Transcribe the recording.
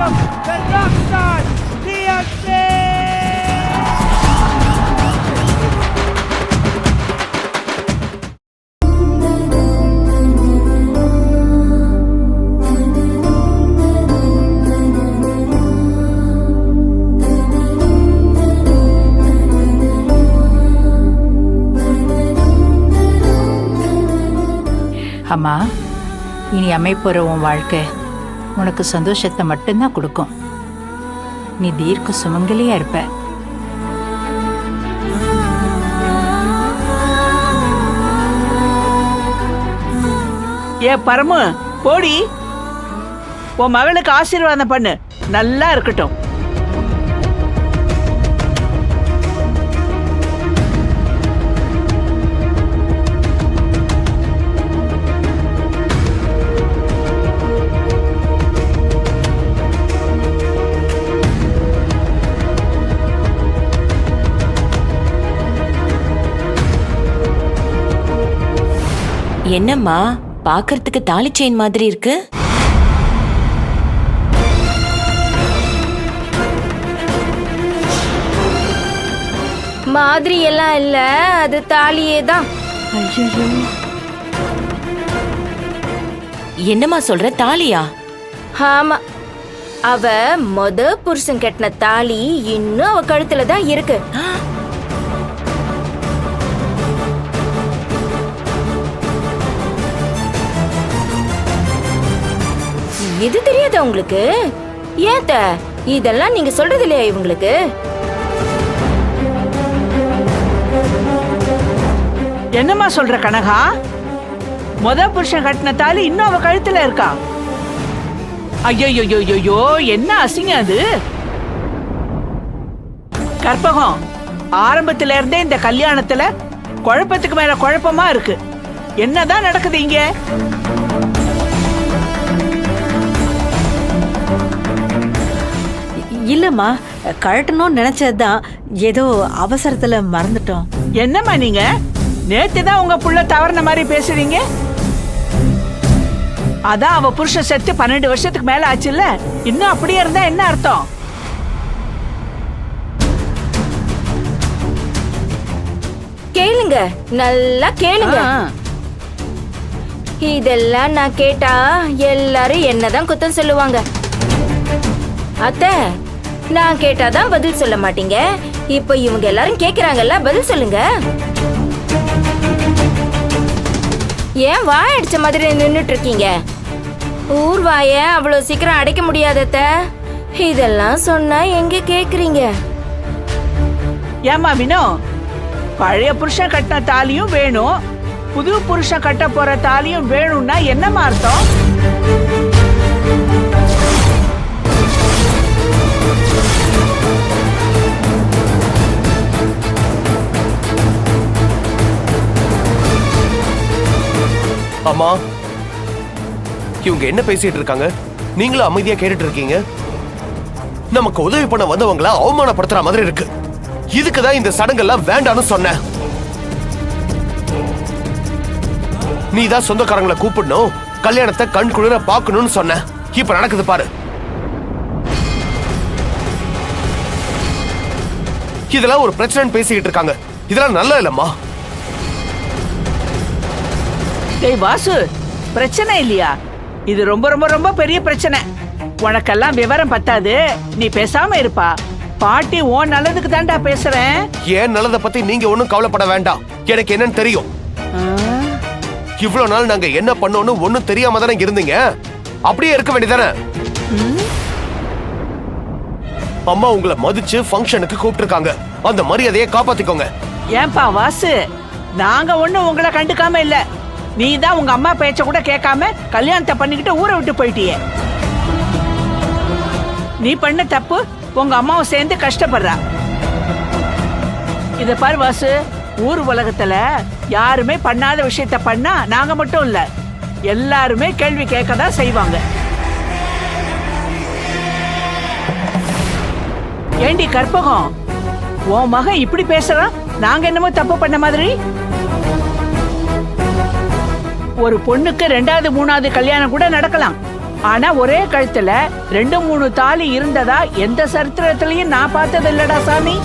welcome the rockstar Beyonce. அம்மா, இனி அமைப்புற உன் வாழ்க்கை உனக்கு சந்தோஷத்தை மட்டும்தான் கொடுக்கும். நீ தீர்க்க சுமங்கலியா இருப்ப. ஏ பரமு, போடி, உன் மகளுக்கு ஆசீர்வாதம் பண்ணு, நல்லா இருக்கட்டும். என்னம்மா பாக்குறதுக்கு தாலி செயின் மாதிரி இருக்கு? மாதிரி எல்லாம் இல்ல, அது தாலியே தான். என்னம்மா சொல்ற, தாலியா? ஆமா, அவ புருஷன் கட்டின தாலி இன்னும் அவ கழுத்துல தான் இருக்கு. இது தெரியாதா உங்களுக்கு? ஏத்த இதெல்லாம் நீங்க சொல்றது இல்லையா இவங்களுக்கு? என்னம்மா சொல்ற கனகா? புருஷன் கட்டின தாலி இன்னும் அவ கழுத்துல இருக்கா? ஐயோ, என்ன அசிங்கம் அது! கற்பகம், ஆரம்பத்துல இருந்தே இந்த கல்யாணத்துல குழப்பத்துக்கு மேல குழப்பமா இருக்கு. என்னதான் நடக்குது இங்க? இல்லம்மா, கழட்டணும்னு நினைச்சதுதான், ஏதோ அவசரத்துல மறந்துட்டோம். என்னம்மா நீங்க நேத்துதான் உங்க புள்ள தவறுன மாதிரி பேசுறீங்க? அதான் அவ புருஷன் செத்து 12 வருஷத்துக்கு மேல ஆச்சுல்ல, இன்னும் அப்படியே இருந்தா என்ன அர்த்தம்? கேளுங்க, நல்லா கேளுங்க. இதெல்லாம் நான் கேட்டா எல்லாரும் என்னதான் குத்தம் சொல்லுவாங்க. அத்தை, நான் கேட்டாதான் பதில் சொல்ல மாட்டீங்க. இப்ப இவங்க எல்லாரும் கேக்குறாங்கல்ல, பதில் சொல்லுங்க. ஏன் வாய் அடிச்ச மாதிரி நின்னுட்டு இருக்கீங்க? ஊர் வாய அவ்வளவு சீக்கிரம் அடைக்க முடியாதத்த. இதெல்லாம் சொன்னா எங்க கேக்குறீங்க? ஏமா வினோ, பழைய புருஷன் கட்டின தாலியும் வேணும், புது புருஷன் கட்ட போற தாலியும் வேணும்னா என்னமா அர்த்தம்? அம்மா, இவங்க என்ன பேசிட்டு இருக்காங்க? நீங்களும் அமைதியா கேட்டுட்டு இருக்கீங்க. நமக்கு உதவி பண்ண வந்தவங்கள அவமானப்படுத்துற மாதிரி இருக்கு. இதுக்குதான் இந்த சடங்கெல்லாம் வேண்டான்னு சொன்ன. நீ தான் சொந்தக்காரங்களை கூப்பிடணும், கல்யாணத்தை கண் குளிர பாக்கணும்னு சொன்ன. இப்ப நடக்குது பாரு. இதெல்லாம் ஒரு பிரச்சனை பேசிக்கிட்டு இருக்காங்க. இதெல்லாம் நல்ல இல்லம்மா. டேய் வாசு, பிரச்சனை இல்லையா? இது ரொம்ப ரொம்ப ரொம்ப பெரிய பிரச்சனை. உனக்கெல்லாம் விவரம் பத்தாது, நீ பேசாம இருப்பா. பாட்டி ஓ நல்லதுக்கு தான்டா பேசுறேன். ஏன் நல்லதை பத்தி நீங்க ஒண்ணும் கவலைப்பட வேண்டாம், எனக்கு என்னன்னு தெரியும். இவ்வளவு நாள் நாங்க என்ன பண்ணோம்னு ஒண்ணும் தெரியாம தானே இருந்தீங்க. அப்படியே இருக்க வேண்டியதானே? அம்மா உங்களை மதிச்சு ஃபங்க்ஷனுக்கு கூப்பிட்டு இருக்காங்க. அந்த மரியாதையை காப்பாத்திக்கோங்க. ஏன்பா வாசு, நாங்க ஒண்ணும் உங்களை கண்டுக்காம இல்ல. நீ தான் உங்க அம்மா பேச்ச கூட கேட்காம கல்யாணத்தை பண்ணிக்கிட்டு ஊரை விட்டு போயிட்டியே. நீ பண்ண தப்பு உங்க அம்மாவும் சேர்ந்து கஷ்டப்படுறா. இத பாரு வாசு, ஊர் உலகத்துல யாருமே பண்ணாத விஷயத்த பண்ணா நாங்க மட்டும் இல்ல, எல்லாருமே கேள்வி கேட்கதான் செய்வாங்க. ஏண்டி கற்பகம், உன் மகன் இப்படி பேசுறான்? நாங்க என்னமோ தப்பு பண்ண மாதிரி? ஒரு பொண்ணுக்கு 2வது 3வது கல்யாணம் கூட நடக்கலாம். ஆனா ஒரே கழுத்துல 2 3 தாலி இருந்ததா எந்த சரித்திரத்திலையும் நான் பார்த்தது இல்லடா சாமி.